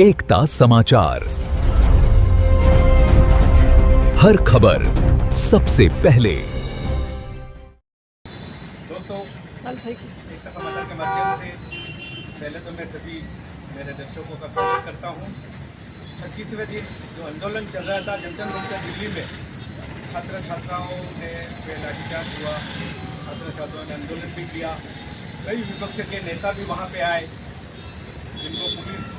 एकता समाचार, हर खबर सबसे पहले। दोस्तों, एकता समाचार के माध्यम से पहले तो मैं सभी मेरे दर्शकों का स्वागत करता हूं। 36वें दिन जो आंदोलन चल रहा था जंतर मंतर दिल्ली में, छात्र छात्राओं ने लाठीचार्ज हुआ, छात्र छात्राओं ने आंदोलन भी किया। कई विपक्ष के नेता भी वहां पे आए, जिनको पुलिस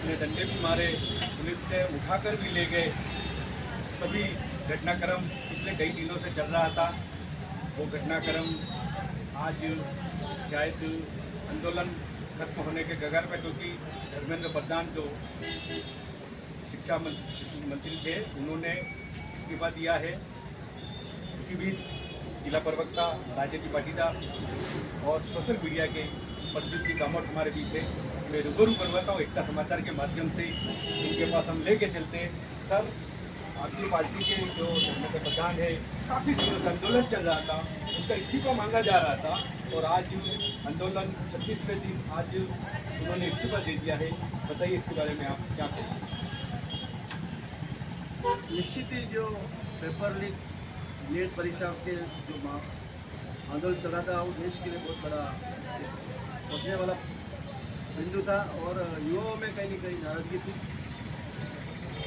ने डंडे भी मारे, पुलिस ने उठाकर भी ले गए। सभी घटनाक्रम पिछले कई दिनों से चल रहा था। वो घटनाक्रम आज शायद आंदोलन खत्म होने के कगार पर, क्योंकि धर्मेंद्र प्रधान जो शिक्षा मंत्री थे, उन्होंने इस्तीफा दिया है। इसी बीच जिला प्रवक्ता राजेश पाटीदार और सोशल मीडिया के प्रदीप जी कामत हमारे बीच है। मैं रूबरू करवाता हूँ एकता समाचार के माध्यम से, इनके पास हम लेके चलते हैं। सर, आपकी पार्टी के जो धर्मेंद्र प्रधान है, काफ़ी दिनों से आंदोलन चल रहा था, उनका इस्तीफा मांगा जा रहा था और आज आंदोलन 36वें दिन आज उन्होंने इस्तीफा दे दिया है। बताइए इसके बारे में आप क्या कहें? निश्चित ही जो पेपर लीक नीट परीक्षा के जो आंदोलन चल रहा था, वो देश के लिए बहुत बड़ा सोचने वाला बिंदु था और युवाओं में कहीं न कहीं नाराजगी थी।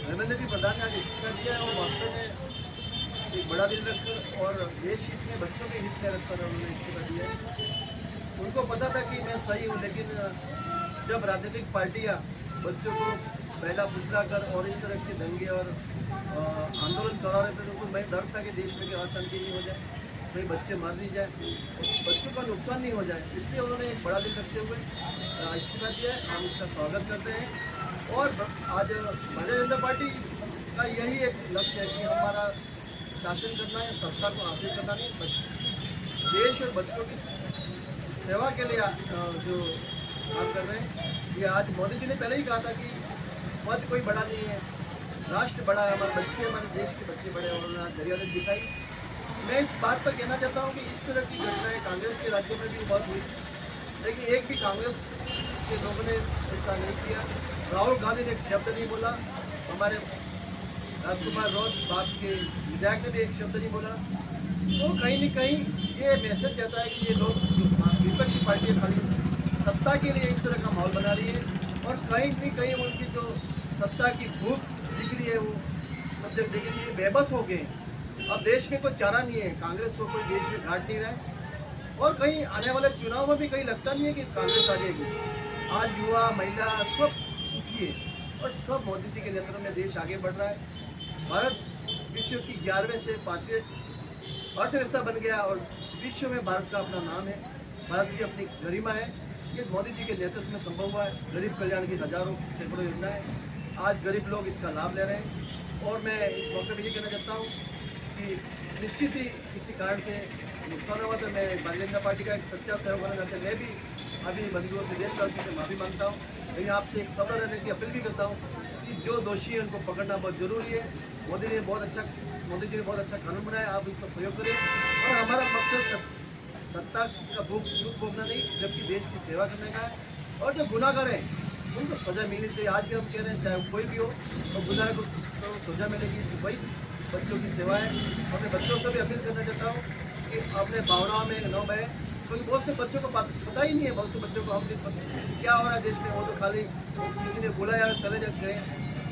धर्मेंद्र जी प्रधान ने आज इस्तीफा दिया है और वास्तव में एक बड़ा दिन रखकर और देश हित में, बच्चों के हित में रखकर उन्होंने इस्तीफा दिया है। उनको पता था कि मैं सही हूँ, लेकिन जब राजनीतिक पार्टियाँ बच्चों को पहला पुतला कर और इस तरह के दंगे और आंदोलन करा रहे थे, तो उनको मैं डर था कि देश में कोई अशांति नहीं हो जाए, कहीं बच्चे मार नहीं जाए, बच्चों का नुकसान नहीं हो जाए। इसलिए उन्होंने एक बड़ा दिन रखते हुए इस्तीफा दिया है। हम इसका स्वागत करते हैं और आज भारतीय जनता पार्टी का यही एक लक्ष्य है कि हमारा शासन करना है, सत्ता को हासिल करना नहीं, देश और बच्चों की सेवा के लिए जो काम कर रहे हैं। ये आज मोदी जी ने पहले ही कहा था कि पद कोई बड़ा नहीं है, राष्ट्र बड़ा है, हमारे बच्चे, हमारे देश के बच्चे बड़े, और उन्होंने दरियादत दिखाई। मैं इस बात पर कहना चाहता हूँ कि इस तरह की घटनाएं कांग्रेस के राज्यों में भी बहुत हुई, लेकिन एक भी कांग्रेस के लोगों ने ऐसा नहीं किया। राहुल गांधी ने एक शब्द नहीं बोला, हमारे राजकुमार रॉय बाग के विधायक ने भी एक शब्द नहीं बोला। तो कहीं न कहीं ये मैसेज जाता है कि ये लोग विपक्षी पार्टियाँ खाली सत्ता के लिए इस तरह का माहौल बना रही है और कहीं न कहीं उनकी जो सत्ता की भूख दिख रही है, वो सब जगह दिख रही है, बेबस हो गए। अब देश में कोई चारा नहीं है, कांग्रेस को कोई देश में घाट नहीं रहा है और कहीं आने वाले चुनाव में भी कहीं लगता नहीं है कि कांग्रेस आ जाएगी। आज युवा, महिला सब सुखी है और सब मोदी जी के नेतृत्व में देश आगे बढ़ रहा है। भारत विश्व की 11वें से 5वें अर्थव्यवस्था बन गया और विश्व में भारत का अपना नाम है, भारत की अपनी गरिमा है। ये मोदी जी के नेतृत्व में संभव हुआ है। गरीब कल्याण की हजारों सैकड़ों योजनाएं, आज गरीब लोग इसका लाभ ले रहे हैं। और मैं इस मौके पर ये कहना चाहता हूँ कि निश्चित ही किसी कारण से नुकसान हुआ तो मैं भारतीय जनता पार्टी का एक सच्चा सहयोग होना चाहते, मैं भी अभी बंधुओं से, देशवासियों से माफ़ी मांगता हूँ। लेकिन आपसे एक सब्र रहने की अपील भी करता हूँ कि जो दोषी है उनको पकड़ना बहुत ज़रूरी है। मोदी जी ने बहुत अच्छा कानून बनाया, आप इसका सहयोग करें और हमारा मकसद सत्ता का सुख भोगना नहीं, जबकि देश की सेवा करने का है। और जो गुनाहगार हैं उनको सज़ा मिलनी चाहिए। आज भी हम कह रहे हैं, चाहे कोई भी हो, तो गुनाह को तो सज़ा मिलेगी, तो वही बच्चों की सेवा है। अपने बच्चों से भी अपील करना चाहता हूँ कि अपने भावनाओं में न बहे, क्योंकि बहुत से बच्चों को पता ही नहीं है, बहुत से बच्चों को हम क्या हो रहा है देश में, वो तो खाली किसी ने बोला या चले गए।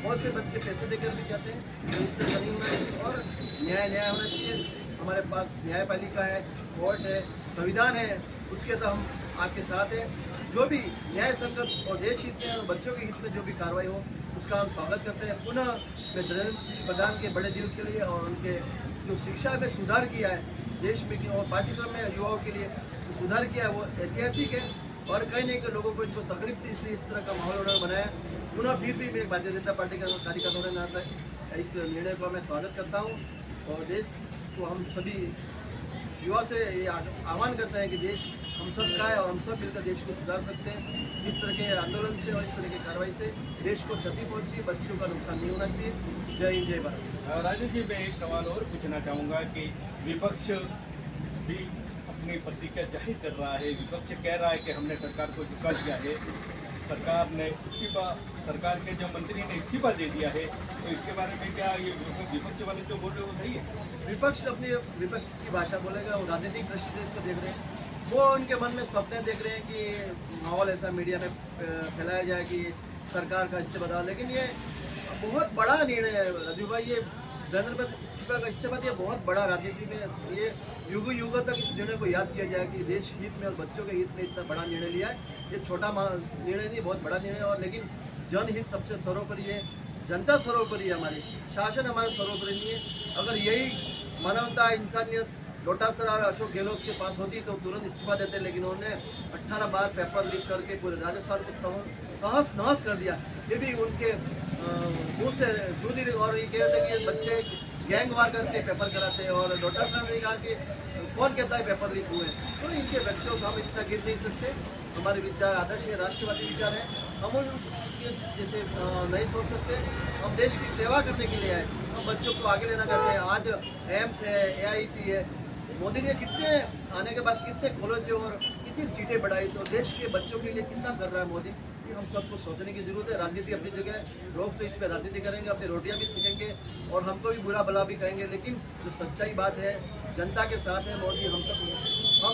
बहुत से बच्चे पैसे देकर भी जाते हैं, तो इस तरह नहीं होना चाहिए और न्याय होना चाहिए। हमारे पास न्यायपालिका है, कोर्ट है, संविधान है, उसके तो हम आपके साथ हैं। जो भी न्याय संगत और देश हित में और बच्चों के हित में जो भी कार्रवाई हो, उसका हम स्वागत करते हैं। पुनः मैं धर्मेंद्र प्रधान के बड़े दिल के लिए और उनके जो शिक्षा में सुधार किया है देश में और पाठ्यक्रम में युवाओं के लिए जो सुधार किया है, वो ऐतिहासिक है और कहीं नहीं कि लोगों को इनको तकलीफ थी, इसलिए इस तरह का माहौल उन्होंने बनाया। पुनः फिर भी मैं भारतीय जनता पार्टी का कार्यकर्ता होने आता है, इस निर्णय को मैं स्वागत करता हूँ और देश को हम सभी युवा से ये आह्वान करते हैं कि देश हम सब का है और हम सब मिलकर देश को सुधार सकते हैं। इस तरह के आंदोलन से और इस तरह की कार्रवाई से देश को क्षति पहुंची, बच्चों का नुकसान नहीं होना चाहिए। जय हिंद, जय भारत। राजेश जी, मैं एक सवाल और पूछना चाहूँगा कि विपक्ष भी अपनी प्रतिक्रिया जाहिर कर रहा है। विपक्ष कह रहा है कि हमने सरकार को झुका दिया है। सरकार ने सरकार के जो मंत्री ने इस्तीफा दे दिया है, तो इसके बारे में क्या ये विपक्ष वाले जो बोल रहे हैं वो सही है? विपक्ष की भाषा बोलेगा, वो राजनीतिक दृष्टि से इसको देख रहे हैं। वो उनके मन में सपने देख रहे हैं कि माहौल ऐसा मीडिया में फैलाया जाए कि सरकार का इस्तीफा, लेकिन ये बहुत बड़ा निर्णय है राजू भाई। ये धर्मेंद्र इस्तीफा का इस्तीफा ये बहुत बड़ा राजनीति में ये युगों तक इस निर्णय को याद किया जाए कि देश हित में और बच्चों के हित में इतना बड़ा निर्णय लिया है। ये छोटा निर्णय नहीं, बहुत बड़ा निर्णय। और लेकिन जनहित सबसे सर्वोपरि है, जनता सर्वोपरि है, हमारी शासन हमारे सर्वोपरि नहीं है। अगर यही मानवता, इंसानियत लोटासरा और अशोक गहलोत के पास होती तो तुरंत इस्तीफा देते, लेकिन उन्होंने 18 बार पेपर लीक करके पूरे राजस्थान को तहस नहस कर दिया। ये भी उनके मुँह से दूधी, और ये कह रहे थे कि बच्चे गैंग वार करके पेपर कराते हैं, और लोटासरा ने कहा कि कौन कहता है पेपर लीक हुए। तो इनके बच्चों को हम इतना गिर नहीं सकते। हमारे विचार आदर्श है, राष्ट्रवादी विचार है, हम उनके जैसे नहीं सोच सकते। हम देश की सेवा करने के लिए आए, हम बच्चों को आगे लेना चाहते हैं। आज एम्स है, AIT है, मोदी ने कितने आने के बाद कितने कॉलेज और कितनी सीटें बढ़ाई, तो देश के बच्चों के लिए कितना कर रहा है मोदी, ये हम सबको सोचने की जरूरत है। राजनीति अपनी जगह, लोग तो इस पर राजनीति करेंगे, अपनी रोटियां भी सीखेंगे और हमको भी बुरा भला भी कहेंगे, लेकिन जो सच्चाई बात है जनता के साथ है मोदी। हम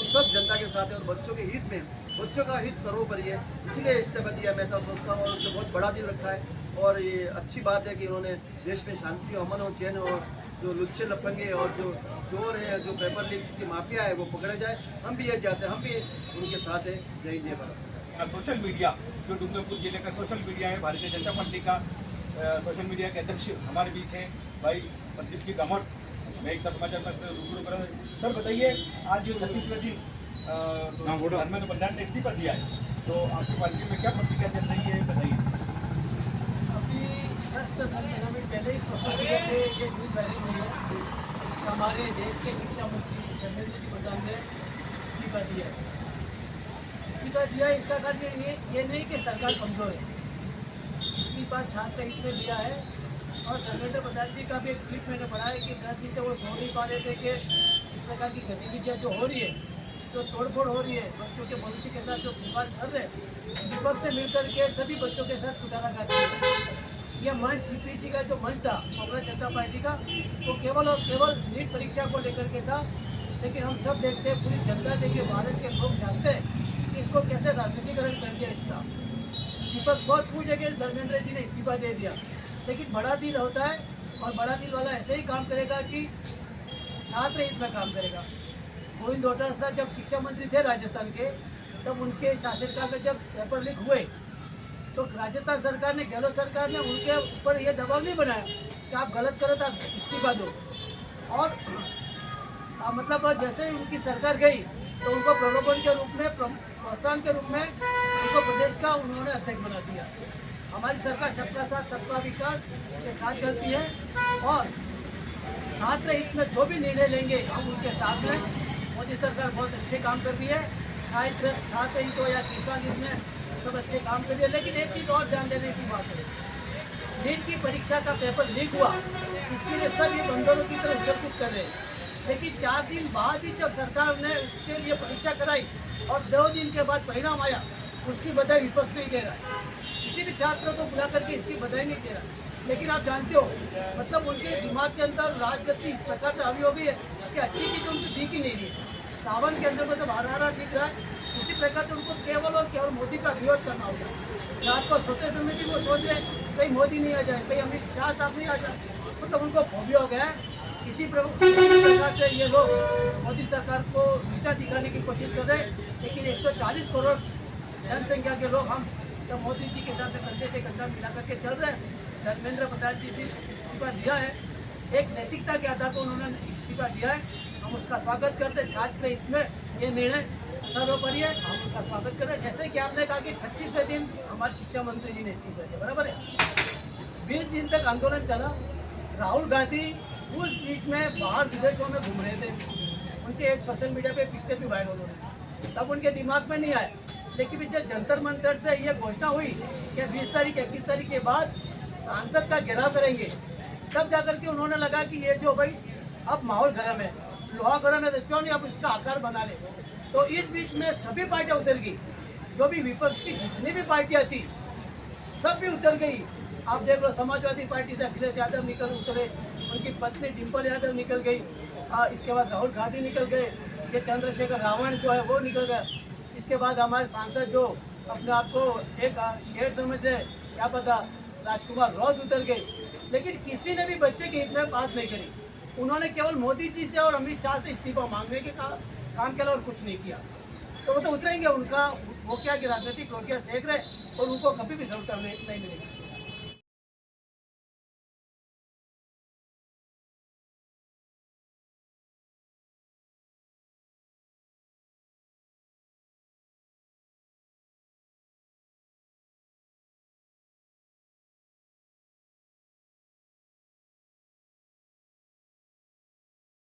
सब जनता के साथ हैं और बच्चों के हित में, बच्चों का हित सर्वोपरि है, इसलिए इस्तीफा दिया। मैं ऐसा सोचता हूँ और तो बहुत बड़ा दिन रखा है, और ये अच्छी बात है कि उन्होंने देश में शांति, अमन और चैन, और जो लुच्चे लफंगे और जो चोर है, जो पेपर लीक की माफिया है, वो पकड़े जाए। हम भी ये चाहते हैं, हम भी उनके साथ हैं। जय जय भारत। सोशल मीडिया, जो डूंगरपुर जिले का सोशल मीडिया है, भारतीय जनता पार्टी का सोशल मीडिया के अध्यक्ष हमारे बीच हैं भाई प्रदीप जी कामत। मैं एक समाचार में रूबरू कर, सर बताइए, आज जो 36वें दिन धर्मेंद्र प्रधान ने इस्तीफा दिया है, तो आपकी पार्टी में क्या प्रतिक्रिया चल रही है, बताइए। अभी जस्ट 15 मिनट पहले ही सोशल मीडिया पे ये न्यूज़ वायरल हुई है कि हमारे देश के शिक्षा मंत्री धर्मेंद्र जी प्रधान ने इस्तीफा दिया है। इस्तीफा दिया है, इसका कारण ये नहीं कि सरकार कमजोर है। इस्तीफा छात्र हित में दिया है, और धर्मेंद्र प्रधान जी का भी एक ट्वीट मैंने पढ़ा है कि 10 दिन से वो सो नहीं पा रहे थे कि इस प्रकार की गतिविधियाँ जो हो रही है, जो तोड़फोड़ हो रही है, बच्चों के भविष्य के साथ जो खिलवाड़ कर रहे हैं, विपक्ष से मिलकर के सभी बच्चों के साथ कुटाराघात कर रहे हैं। यह मंच CPG का जो मंच था कांग्रेस जनता पार्टी का, वो केवल और केवल नीट परीक्षा को लेकर के था, लेकिन हम सब देखते हैं, पूरी जनता देखिए, भारत के लोग जानते हैं कि इसको कैसे राजनीतिकरण कर दिया इसका। विपक्ष बहुत खुश है कि धर्मेंद्र जी ने इस्तीफा दे दिया, लेकिन बड़ा दिल होता है, और बड़ा दिल वाला ऐसे ही काम करेगा कि छात्र हित में काम करेगा। गोविंद डोटासरा जब शिक्षा मंत्री थे राजस्थान के, तब उनके शासनकाल में जब पेपर लीक हुए, तो राजस्थान सरकार ने, गहलोत सरकार ने उनके ऊपर ये दबाव नहीं बनाया कि आप गलत करो तो आप इस्तीफा दो। और मतलब जैसे ही उनकी सरकार गई, तो उनको प्रलोभन के रूप में, प्रोत्साहन के रूप में उनको प्रदेश का उन्होंने अध्यक्ष बना दिया। हमारी सरकार सबका साथ सबका विकास के साथ चलती है, और छात्र हित में जो भी निर्णय लेंगे हम उनके साथ हैं। मोदी सरकार बहुत अच्छे काम कर रही है, छात्र हित हो या किसान हित में सब अच्छे काम कर रही है। लेकिन एक चीज़ और ध्यान देने की बात है, नीट की परीक्षा का पेपर लीक हुआ, इसके लिए सब ये बंदरों की तरह सब कुछ कर रहे हैं, लेकिन 4 दिन बाद ही जब सरकार ने उसके लिए परीक्षा कराई और 2 दिन के बाद परिणाम आया, उसकी बधाई विपक्ष नहीं दे रहा है। किसी भी छात्र को बुला करके इसकी बधाई नहीं दे रहा। लेकिन आप जानते हो, मतलब उनके दिमाग के अंदर राजगद्दी इस प्रकार से हावी हो गई है कि अच्छी चीज़ें उनको दिख ही नहीं रही है। सावन के अंदर मतलब हरा दिख रहा है, इसी प्रकार से उनको केवल और केवल मोदी का विरोध करना होगा। रात को सोते समय भी वो सोच रहे कहीं मोदी नहीं आ जाए, कहीं अमित शाह साहब नहीं आ जाए, मतलब उनको फोबिया हो गया है। इसी प्रकार से ये लोग मोदी सरकार को नीचा दिखाने की कोशिश कर रहे हैं। लेकिन 140 करोड़ जनसंख्या के लोग हम जब मोदी जी के साथ कंधे से कंधा मिला करके चल रहे हैं। धर्मेंद्र प्रधान जी ने इस्तीफा दिया है, एक नैतिकता के आधार पर उन्होंने इस्तीफा दिया है, हम उसका स्वागत करते हैं। छात्र हित में ये निर्णय सर्वोपरि है, हम उसका स्वागत कर रहे हैं। जैसे कि आपने कहा कि 36वें दिन हमारे शिक्षा मंत्री जी ने इस्तीफा दिया, बराबर है। 20 दिन तक आंदोलन चला, राहुल गांधी उस बीच में बाहर विदेशों में घूम रहे थे, उनके एक सोशल मीडिया पे पिक्चर भी वायरल हो रही थी, तब उनके दिमाग में नहीं आया। लेकिन जब जंतर मंतर से ये घोषणा हुई कि 20 तारीख 21 तारीख के बाद सांसद का घेराव करेंगे, तब जाकर के उन्होंने लगा कि ये जो भाई अब माहौल गर्म है, लोहा गर्म है, तो क्यों नहीं अब इसका आकार बना ले। तो इस बीच में सभी पार्टियां उतर गई, जो भी विपक्ष की जितनी भी पार्टियां थी सब भी उतर गई। आप देख लो, समाजवादी पार्टी से अखिलेश यादव उतरे, उनकी पत्नी डिम्पल यादव निकल गई, इसके बाद राहुल गांधी निकल गए, ये चंद्रशेखर रावण जो है वो निकल गया। इसके बाद हमारे सांसद जो अपने आप को एक शेर समझे, क्या पता, राजकुमार रौत उतर गए। लेकिन किसी ने भी बच्चे की हित में बात नहीं करी। उन्होंने केवल मोदी जी से और अमित शाह से इस्तीफा मांगने के काम के लिए और कुछ नहीं किया। तो वो तो उतरेंगे, उनका वो क्या कि राजनीतिक रोटियां सेक रहे और उनको कभी भी सफलता नहीं मिलेगी।